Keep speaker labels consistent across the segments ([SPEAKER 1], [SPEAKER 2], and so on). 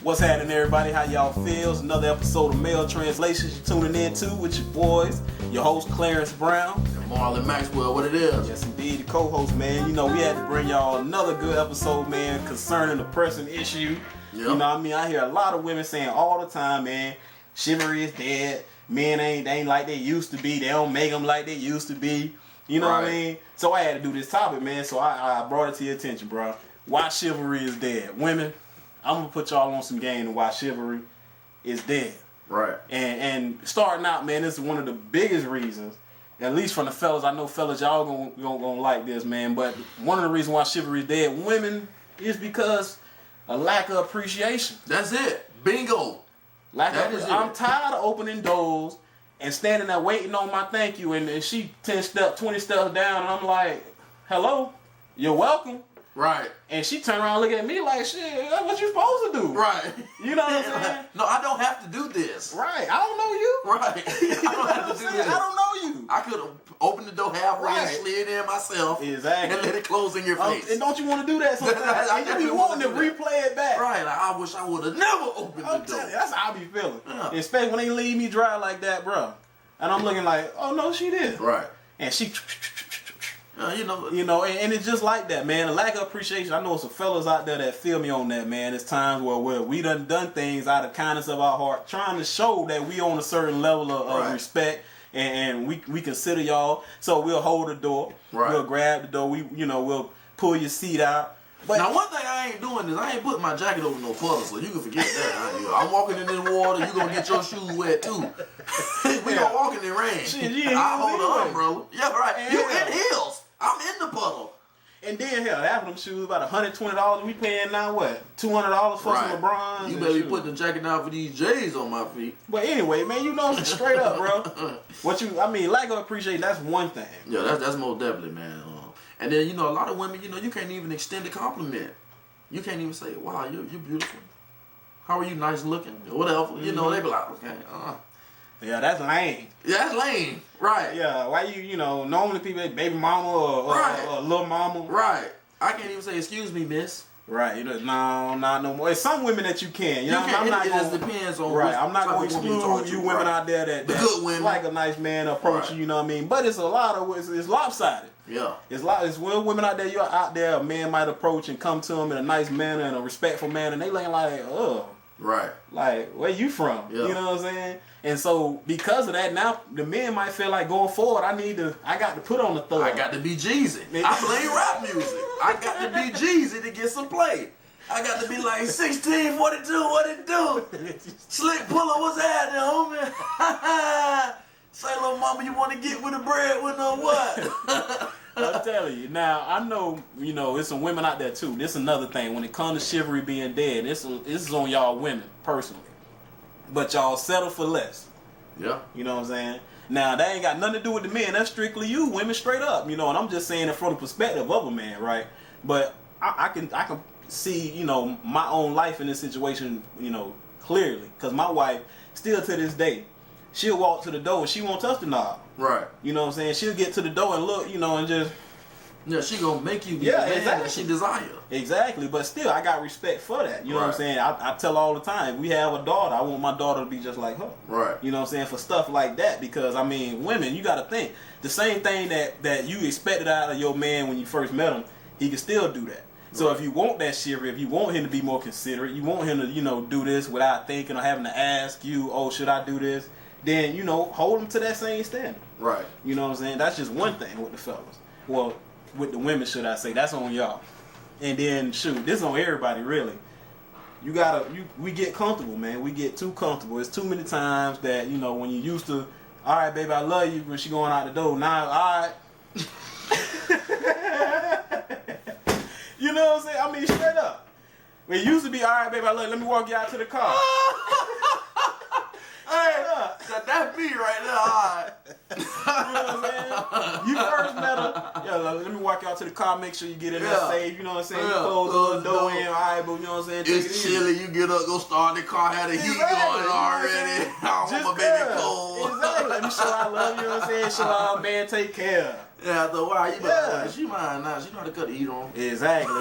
[SPEAKER 1] What's happening, everybody? How y'all feel? It's another episode of Male Translations you're tuning in to with your boys, your host Clarence Brown.
[SPEAKER 2] And Marlon Maxwell, what it is.
[SPEAKER 1] Yes, indeed, the co-host, man. You know, we had to bring y'all another good episode, man, concerning the pressing issue. Yep. You know what I mean? I hear a lot of women saying all the time, man, chivalry is dead. Men ain't like they used to be. They don't make them like they used to be. You know what I mean? So I had to do this topic, man. So I brought it to your attention, bro. Why chivalry is dead. Women, I'm going to put y'all on some game on why chivalry is dead.
[SPEAKER 2] Right.
[SPEAKER 1] And starting out, man, this is one of the biggest reasons, at least from the fellas. I know fellas, y'all gonna like this, man. But one of the reasons why chivalry is dead, women, is because a lack of appreciation.
[SPEAKER 2] That's it. Bingo.
[SPEAKER 1] I'm tired of opening doors and standing there waiting on my thank you, and she 10 steps, 20 steps down, and I'm like, hello, you're welcome.
[SPEAKER 2] Right.
[SPEAKER 1] And she turned around and looked at me like, shit, that's what you supposed to do.
[SPEAKER 2] Right.
[SPEAKER 1] You know what I'm saying?
[SPEAKER 2] No, I don't have to do this.
[SPEAKER 1] Right. I don't know you.
[SPEAKER 2] Right. I don't have to do this.
[SPEAKER 1] I don't know you.
[SPEAKER 2] I could have opened the door halfway and slid in myself.
[SPEAKER 1] Exactly.
[SPEAKER 2] And let it close in your face.
[SPEAKER 1] And don't you want to do that sometimes? And you be wanting to replay it back.
[SPEAKER 2] Right. Like, I wish I would have never opened the door.
[SPEAKER 1] That's how I be feeling. Yeah. Especially when they leave me dry like that, bro. And I'm looking like, oh, no, she did.
[SPEAKER 2] Right.
[SPEAKER 1] And she...
[SPEAKER 2] You
[SPEAKER 1] know, and it's just like that, man. A lack of appreciation. I know some fellas out there that feel me on that, man. It's times where we done things out of kindness of our heart, trying to show that we on a certain level of respect, and we consider y'all. So we'll hold the door. Right. We'll grab the door. We'll pull your seat out. But
[SPEAKER 2] now, one thing I ain't doing is I ain't putting my jacket over no puddle, so you can forget that. I'm walking in this water, you gonna get your shoes wet too. We gonna walk in the rain.
[SPEAKER 1] Shit,
[SPEAKER 2] I hold the umbrella. Yeah, right. You in heels. I'm in the puddle.
[SPEAKER 1] And then hell, half of them shoes about $120. We paying now what? $200 for some LeBrons.
[SPEAKER 2] You better be putting the jacket down for these J's on my feet.
[SPEAKER 1] But anyway, man, you know, straight up, bro. Lack of appreciation, that's one thing.
[SPEAKER 2] Yeah, that's most definitely, man. And then, a lot of women, you can't even extend a compliment. You can't even say, wow, you're beautiful. How are you nice looking? Or whatever. Mm-hmm. They be like, okay,
[SPEAKER 1] yeah, that's lame.
[SPEAKER 2] Yeah, that's lame. Right.
[SPEAKER 1] Yeah, why normally people, baby mama or little mama.
[SPEAKER 2] Right. I can't even say, excuse me, miss.
[SPEAKER 1] Right. No, not no more. It's some women that you can.
[SPEAKER 2] You can't. It just depends on
[SPEAKER 1] right. I'm not going to exclude you women out there that
[SPEAKER 2] good women
[SPEAKER 1] like a nice man approach you. You know what I mean? But it's a lot of it's lopsided.
[SPEAKER 2] Yeah.
[SPEAKER 1] It's women out there. You're out there. A man might approach and come to him in a nice manner and a respectful manner, and they like, oh.
[SPEAKER 2] Right.
[SPEAKER 1] Like, where you from?
[SPEAKER 2] Yeah.
[SPEAKER 1] You know what I'm saying? And so, because of that, now the men might feel like going forward, I got to put on the thug.
[SPEAKER 2] I got to be Jeezy. I play rap music. I got to be Jeezy to get some play. I got to be like 1642, what it do? Slick Puller, what's happening, homie? Say, little mama, you want to get with the bread with no what?
[SPEAKER 1] I'm telling you. Now, I know, there's some women out there too. This is another thing. When it comes to chivalry being dead, this is on y'all women, personally. But y'all settle for less.
[SPEAKER 2] Yeah.
[SPEAKER 1] You know what I'm saying? Now, that ain't got nothing to do with the men. That's strictly you, women, straight up. And I'm just saying it from the perspective of a man, right? But I can see, my own life in this situation, clearly. Because my wife, still to this day, she'll walk to the door and she won't touch the knob.
[SPEAKER 2] Right.
[SPEAKER 1] You know what I'm saying? She'll get to the door and look, and just...
[SPEAKER 2] Yeah, she gonna make you be the man that she desire.
[SPEAKER 1] Exactly, but still, I got respect for that. You know what I'm saying? I tell all the time, we have a daughter, I want my daughter to be just like her.
[SPEAKER 2] Right.
[SPEAKER 1] You know what I'm saying? For stuff like that, because, women, you gotta think, the same thing that you expected out of your man when you first met him, he can still do that. So if you want that chivalry, if you want him to be more considerate, you want him to, do this without thinking or having to ask you, oh, should I do this? Then, hold him to that same standard.
[SPEAKER 2] Right.
[SPEAKER 1] You know what I'm saying? That's just one thing with the fellas. Well, with the women, should I say. That's on y'all. And then, shoot, this is on everybody, really. We get comfortable, man. We get too comfortable. It's too many times that, when you used to, all right, baby, I love you, when she going out the door, now, all right. You know what I'm saying? Straight up. It used to be, all right, baby, I love you, let me walk you out to the car.
[SPEAKER 2] Hey, that's me right there. All right.
[SPEAKER 1] You know what I'm saying? You first met her. Let me walk you out to the car, make sure you get in there safe. You know what I'm saying? You close the door in, all right, but you know what I'm saying?
[SPEAKER 2] It's chilly. You get up, go start the car, had the heat going already. I want my baby cold.
[SPEAKER 1] Exactly. Let me show I love you, know what I'm saying? Show our man take care.
[SPEAKER 2] Yeah, after a while, you be like, she mine now. She know how to cut the heat on.
[SPEAKER 1] Exactly.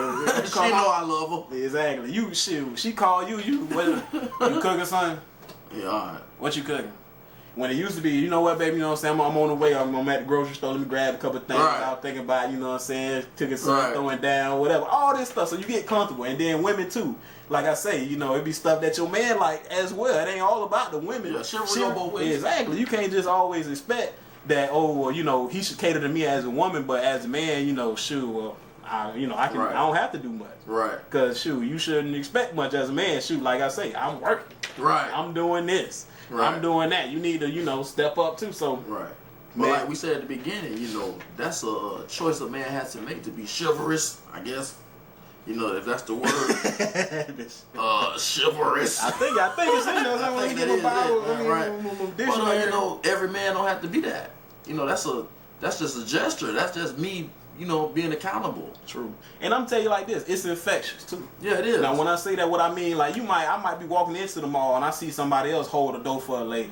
[SPEAKER 2] She know I love her.
[SPEAKER 1] Exactly. You shoot. She call you. You cooking something?
[SPEAKER 2] Yeah, all right.
[SPEAKER 1] What you cooking? When it used to be, you know what, baby, you know what I'm saying? I'm on the way. I'm at the grocery store. Let me grab a couple of things.
[SPEAKER 2] Right.
[SPEAKER 1] I was thinking about, you know what I'm saying? Cooking something, throwing down, whatever. All this stuff. So you get comfortable. And then women too. Like I say, you know, it be stuff that your man like as well. It ain't all about the women.
[SPEAKER 2] Yeah, chivalry both ways.
[SPEAKER 1] Exactly. You can't just always expect that, oh, well, you know, he should cater to me as a woman, but as a man, you know, shoot, well, I don't have to do much.
[SPEAKER 2] Right.
[SPEAKER 1] Because, shoot, you shouldn't expect much as a man. Shoot, like I say, I'm working.
[SPEAKER 2] Right.
[SPEAKER 1] I'm doing this. Right. I'm doing that. You need to, you know, step up too. So.
[SPEAKER 2] Right. But like we said at the beginning, you know, that's a choice a man has to make to be chivalrous, I guess. You know, if that's the word. Chivalrous.
[SPEAKER 1] I think it's in there.
[SPEAKER 2] I think that is it. Right. But you know, every man don't have to be that. You know, that's just a gesture. That's just me, you know, being accountable.
[SPEAKER 1] True. And I'm telling you like this, it's infectious too.
[SPEAKER 2] Yeah, it is.
[SPEAKER 1] Now when I say that, what I mean, like I might be walking into the mall and I see somebody else hold a door for a lady.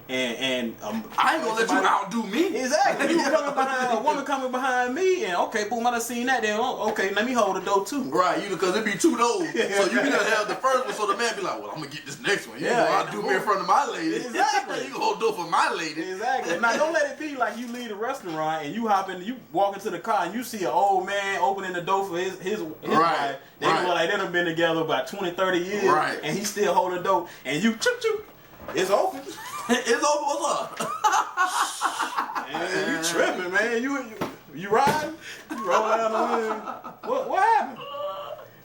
[SPEAKER 1] And
[SPEAKER 2] I ain't gonna let you outdo me.
[SPEAKER 1] Exactly. You coming behind a woman coming behind me, and okay, boom, I done seen that. Then okay, let me hold the door too.
[SPEAKER 2] Right, because it be two doors, so you be gonna have the first one, so the man be like, well, I'm gonna get this next one. You gonna outdo me in front of my lady.
[SPEAKER 1] Exactly.
[SPEAKER 2] You gonna hold the door for my lady.
[SPEAKER 1] Exactly. Now don't let it be like you leave a restaurant and you walk into the car and you see an old man opening the door for his wife. They look like they done been together about 20, 30 years, and he still holding the door, and you it's open.
[SPEAKER 2] It's over. What's up?
[SPEAKER 1] Man, you tripping, man. You riding? You roll down the wind. What happened?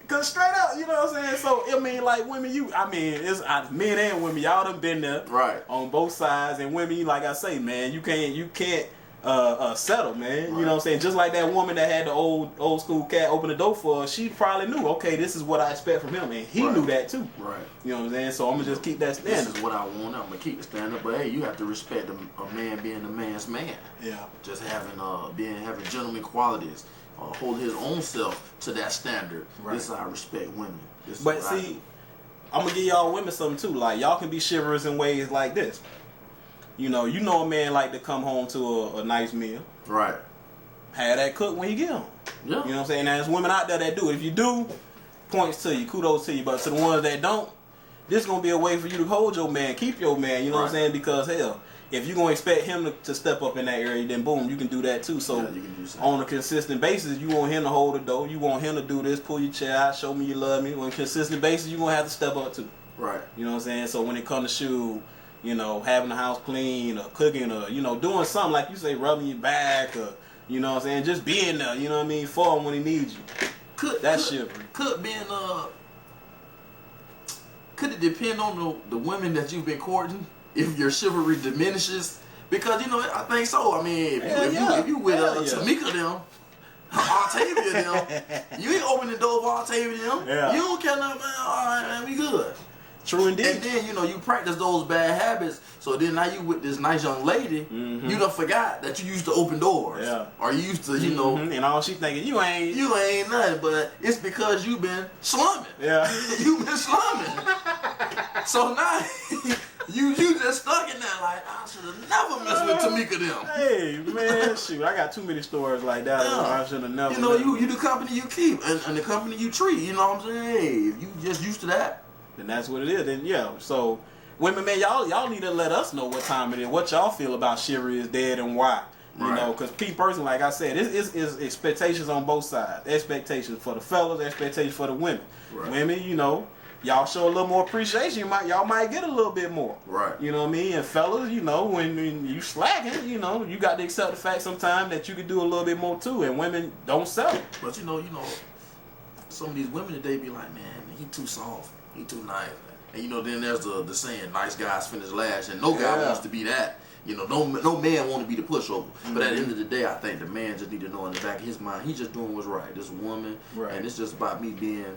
[SPEAKER 1] Cause straight up, you know what I'm saying? So I mean, like women, it's men and women. Y'all done been there,
[SPEAKER 2] right?
[SPEAKER 1] On both sides, and women, like I say, man, you can't settle, man. Right. You know what I'm saying? Just like that woman that had the old school cat open the door for her, she probably knew, okay, this is what I expect from him, and he knew that too. Right. You know what I'm saying? So I'm gonna just keep that standard.
[SPEAKER 2] This is what I want. I'm gonna keep the standard, but hey, you have to respect a man being a man's man.
[SPEAKER 1] Yeah.
[SPEAKER 2] Just having gentleman qualities, holding his own self to that standard. Right. This is how I respect women.
[SPEAKER 1] But see, I'm gonna give y'all women something too. Like y'all can be chivalrous in ways like this. You know a man like to come home to a nice meal.
[SPEAKER 2] Right.
[SPEAKER 1] Have that cook when he get home.
[SPEAKER 2] Yeah.
[SPEAKER 1] You know what I'm saying? Now, there's women out there that do it. If you do, points to you, kudos to you. But to the ones that don't, this is going to be a way for you to hold your man, keep your man, you know what I'm saying? Because, hell, if you're going to expect him to step up in that area, then boom, you can do that too. So, on a consistent basis, you want him to hold the door, you want him to do this, pull your chair out, show me you love me. On a consistent basis, you're going to have to step up too.
[SPEAKER 2] Right.
[SPEAKER 1] You know what I'm saying? So, when it comes to shoe, you know, having the house clean or cooking or, you know, doing something like you say, rubbing your back or, you know what I'm saying, just being there, you know what I mean, for him when he needs you. That's chivalry.
[SPEAKER 2] Could it depend on the women that you've been courting if your chivalry diminishes? Because, you know, I think so. I mean, if you with Tamika them, Octavia them, you ain't opening the door for Octavia them. Yeah. You don't care nothing, man. All right, man, we good.
[SPEAKER 1] True indeed.
[SPEAKER 2] And then, you know, you practice those bad habits, so then now you with this nice young lady, you done forgot that you used to open doors. Yeah. Or you used to, you know.
[SPEAKER 1] And all she thinking, you ain't
[SPEAKER 2] nothing, but it's because you've been slumming.
[SPEAKER 1] Yeah.
[SPEAKER 2] You've been slumming. So now, you just stuck in there like, I should have never messed with Tamika them.
[SPEAKER 1] Hey, man, shoot, I got too many stories like that. Yeah. I should have never.
[SPEAKER 2] You know, you the company you keep and the company you treat, you know what I'm saying? Hey, if you just used to that,
[SPEAKER 1] then that's what it is. Then so women, man, y'all need to let us know what time it is, what y'all feel about chivalry is dead and why. You know, because personally, like I said, it's expectations on both sides. Expectations for the fellas, expectations for the women. Right. Women, you know, y'all show a little more appreciation, y'all might get a little bit more. Right. You know what I mean? And fellas, you know, when you slacking, you know, you got to accept the fact sometimes that you can do a little bit more too. And women don't sell it.
[SPEAKER 2] But you know, some of these women today be like, man, he too soft. He too nice. And you know, then there's the saying, nice guys finish last, and no guy wants to be that. You know, no man want to be the pushover. But at the end of the day, I think the man just need to know in the back of his mind, he's just doing what's right. This woman, and it's just about me being a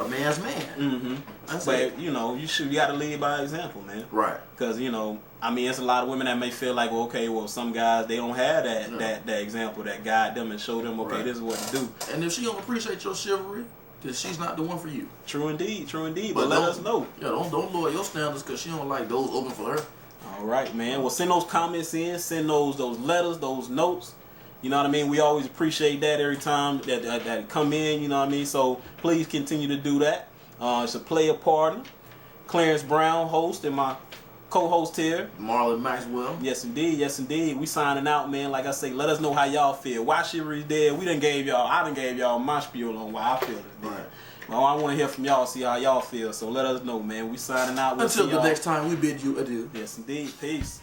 [SPEAKER 2] man's man. That's it.
[SPEAKER 1] You know, you got to lead by example, man. Right. Because, you know, I mean, it's a lot of women that may feel like, well, okay, well, some guys, they don't have that example that guide them and show them, okay, this is what to do.
[SPEAKER 2] And if she don't appreciate your chivalry, then she's not the one for you.
[SPEAKER 1] True indeed. But let us know.
[SPEAKER 2] Yeah, don't lower your standards because she don't like those open for her.
[SPEAKER 1] All right, man. Well, send those comments in. Send those letters, those notes. You know what I mean? We always appreciate that every time that come in. You know what I mean? So please continue to do that. It's a player party. Clarence Brown, host, and my co-host here,
[SPEAKER 2] Marlon Maxwell.
[SPEAKER 1] Yes indeed, yes indeed. We signing out, man. Like I say, let us know how y'all feel. Why chivalry's dead? I done gave y'all my spiel on why I feel it's dead.
[SPEAKER 2] Right.
[SPEAKER 1] Well, I want to hear from y'all, see how y'all feel. So let us know, man. We signing out.
[SPEAKER 2] Until the next time, we bid you adieu.
[SPEAKER 1] Yes indeed. Peace.